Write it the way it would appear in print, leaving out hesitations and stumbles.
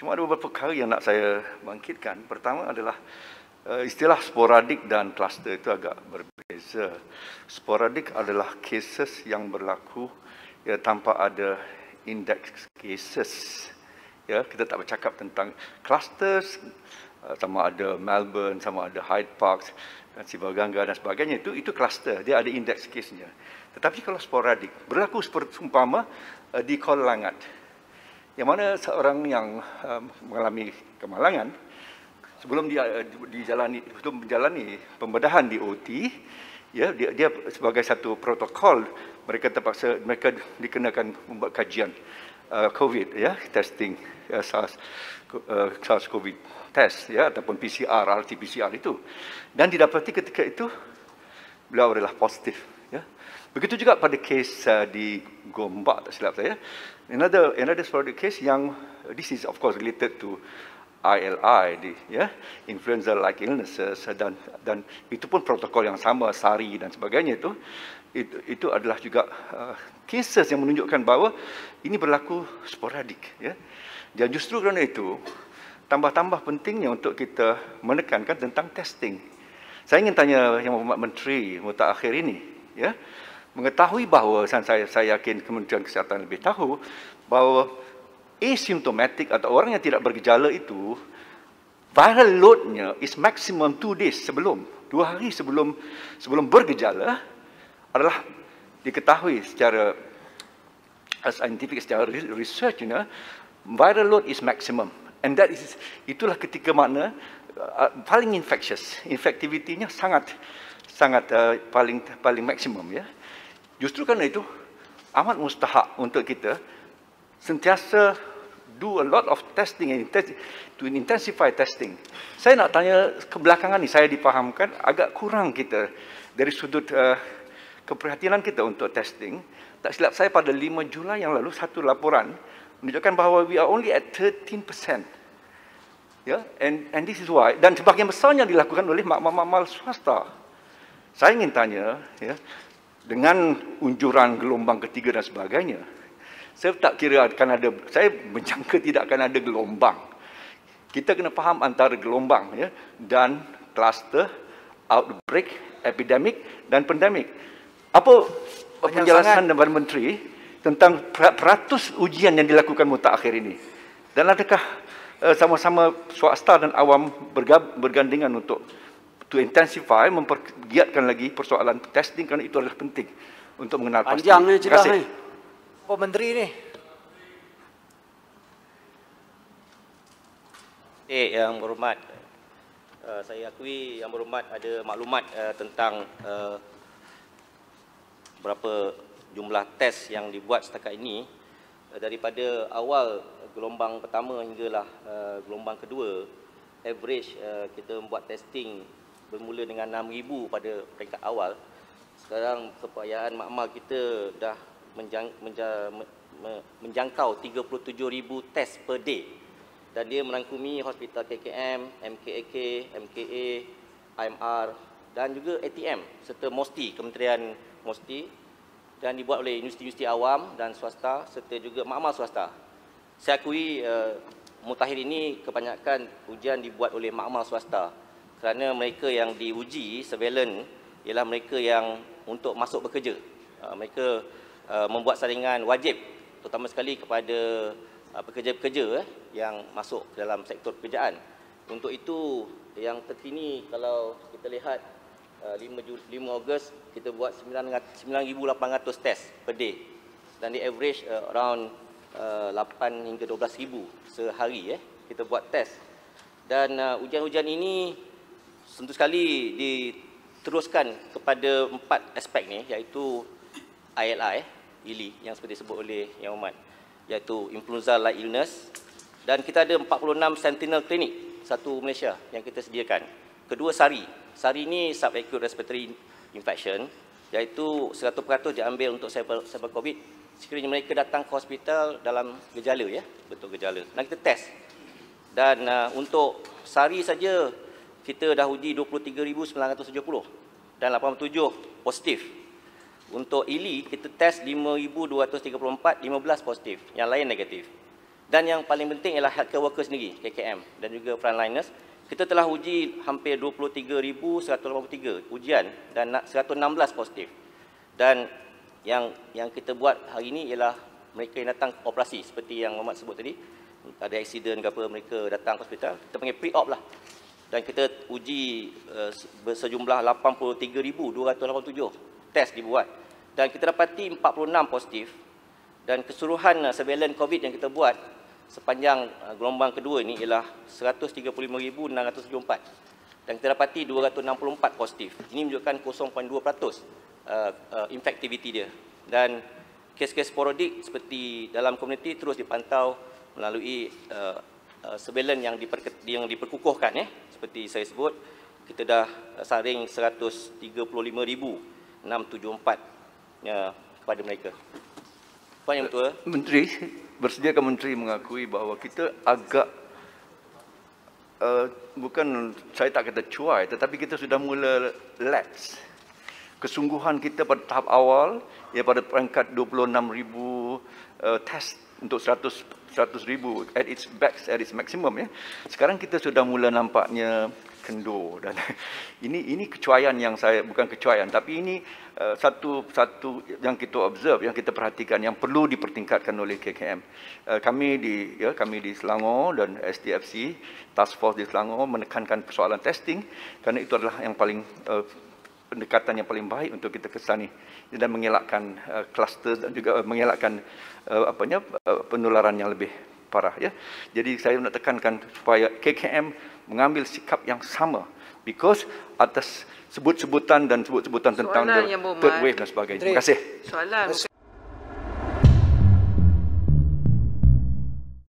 Cuma ada beberapa perkara yang nak saya bangkitkan. Pertama adalah istilah sporadik dan kluster itu agak berbeza. Sporadik adalah cases yang berlaku tanpa ada index cases. Ya, kita tak bercakap tentang clusters, sama ada Melbourne, sama ada Hyde Park, dan Sibagangga dan sebagainya. Itu cluster, dia ada index case-nya. Tetapi kalau sporadik, berlaku seperti umpama di Kuala Langat, yang mana seorang yang mengalami kemalangan, sebelum menjalani pembedahan di OT, ya, dia sebagai satu protokol, mereka dikenakan membuat kajian COVID, ya, testing SARS-CoV test, ya, ataupun PCR, RT-PCR itu, dan didapati ketika itu beliau adalah positif, ya. Begitu juga pada kes di Gombak, tak silap saya, another sporadic case yang this is of course related to ILI, ya, influenza-like illnesses, dan itu pun protokol yang sama, SARI dan sebagainya itu adalah juga cases yang menunjukkan bahawa ini berlaku sporadik, ya. Dan justru kerana itu tambah-tambah pentingnya untuk kita menekankan tentang testing. Saya ingin tanya Yang Berhormat Menteri mutakhir ini, ya, mengetahui bahawa saya yakin Kementerian Kesihatan lebih tahu bahawa asymptomatic atau orang yang tidak bergejala itu viral load-nya is maximum 2 days sebelum, 2 hari sebelum bergejala adalah diketahui secara scientific, secara research-nya, viral load is maximum, and itulah ketika mana paling infectious, infectivity-nya sangat paling maksimum, ya. Justru kerana itu amat mustahak untuk kita sentiasa do a lot of testing and to intensify testing. Saya nak tanya kebelakangan ni, saya difahamkan agak kurang kita dari sudut keprihatinan kita untuk testing. Tak silap saya pada 5 Julai yang lalu satu laporan menunjukkan bahawa we are only at 13%. Ya, and this is why, dan sebahagian besarnya dilakukan oleh makmal swasta. Saya ingin tanya, ya, dengan unjuran gelombang ketiga dan sebagainya, saya tak kira akan ada, saya menjangka tidak akan ada gelombang. Kita kena faham antara gelombang, ya, dan cluster, outbreak, epidemic dan pandemik. Apa penjelasan daripada Menteri tentang peratus ujian yang dilakukan mutakhir ini? Dan adakah sama-sama swasta dan awam bergandengan untuk to intensify, mempergiatkan lagi persoalan testing, kerana itu adalah penting untuk mengenal pasti. Panjang ni cerita ni. Pak Menteri ni. Yang Berhormat, saya akui Yang Berhormat ada maklumat tentang berapa jumlah test yang dibuat setakat ini. Daripada awal gelombang pertama hinggalah gelombang kedua, average kita membuat testing bermula dengan 6,000 pada peringkat awal. Sekarang keupayaan makmal kita dah menjangkau 37,000 test per day, dan dia merangkumi hospital KKM, MKAK, MKA, IMR dan juga ATM serta MOSTI, Kementerian MOSTI, dan dibuat oleh universiti-universiti awam dan swasta serta juga makmal swasta. Saya akui mutakhir ini kebanyakan ujian dibuat oleh makmal swasta kerana mereka yang diuji surveillance ialah mereka yang untuk masuk bekerja. Mereka membuat saringan wajib terutama sekali kepada pekerja-pekerja yang masuk ke dalam sektor pekerjaan. Untuk itu yang terkini kalau kita lihat 5 Ogos kita buat 9,800 test per day, dan di average around 8 hingga 12,000 sehari kita buat test. Dan ujian-ujian ini tentu sekali diteruskan kepada 4 aspek ni, iaitu ILI, yang seperti disebut oleh Yang Berhormat, iaitu influenza-like illness, dan kita ada 46 sentinel klinik satu Malaysia yang kita sediakan. Kedua SARI. SARI ini subacute respiratory infection, iaitu 100% diambil untuk sampel COVID sekiranya mereka datang ke hospital dalam gejala, ya, bentuk gejala. Dan kita test. Dan untuk SARI saja kita dah uji 23,970 dan 87 positif. Untuk ILI kita test 5,234, 15 positif, yang lain negatif. Dan yang paling penting ialah healthcare workers sendiri, KKM dan juga frontliners. Kita telah uji hampir 23,183 ujian dan 116 positif. Dan yang kita buat hari ini ialah mereka yang datang operasi seperti yang Muhammad sebut tadi. Ada aksiden ke apa, mereka datang ke hospital, kita panggil pre-op lah. Dan kita uji sejumlah 83,287 tes dibuat. Dan kita dapati 46 positif. Dan keseluruhan surveillance COVID yang kita buat sepanjang gelombang kedua ini ialah 135,674. Dan kita dapati 264 positif. Ini menunjukkan 0.2% infectivity dia. Dan kes-kes sporadik seperti dalam komuniti terus dipantau melalui surveillance yang diperkukuhkan. Seperti saya sebut, kita dah saring 135,674 kepada mereka. Puan Yang Ketua. Menteri, bersediakah Menteri mengakui bahawa kita agak, bukan saya tak kata cuai, tetapi kita sudah mula lapse. Kesungguhan kita pada tahap awal, ya pada peringkat 26,000 test untuk 100,000 at its max, at its maximum, ya. Sekarang kita sudah mula nampaknya kendor, dan ini kecuaian yang saya, bukan kecuaian, tapi ini satu yang kita observe, yang kita perhatikan, yang perlu dipertingkatkan oleh KKM. Kami di Selangor dan STFC Task Force di Selangor menekankan persoalan testing kerana itu adalah yang paling pendekatan yang paling baik untuk kita kesani dan mengelakkan kluster dan juga mengelakkan penularan yang lebih parah, ya. Jadi saya nak tekankan supaya KKM mengambil sikap yang sama, because atas sebut-sebutan tentang the third wave dan sebagainya. Terima kasih. Soalan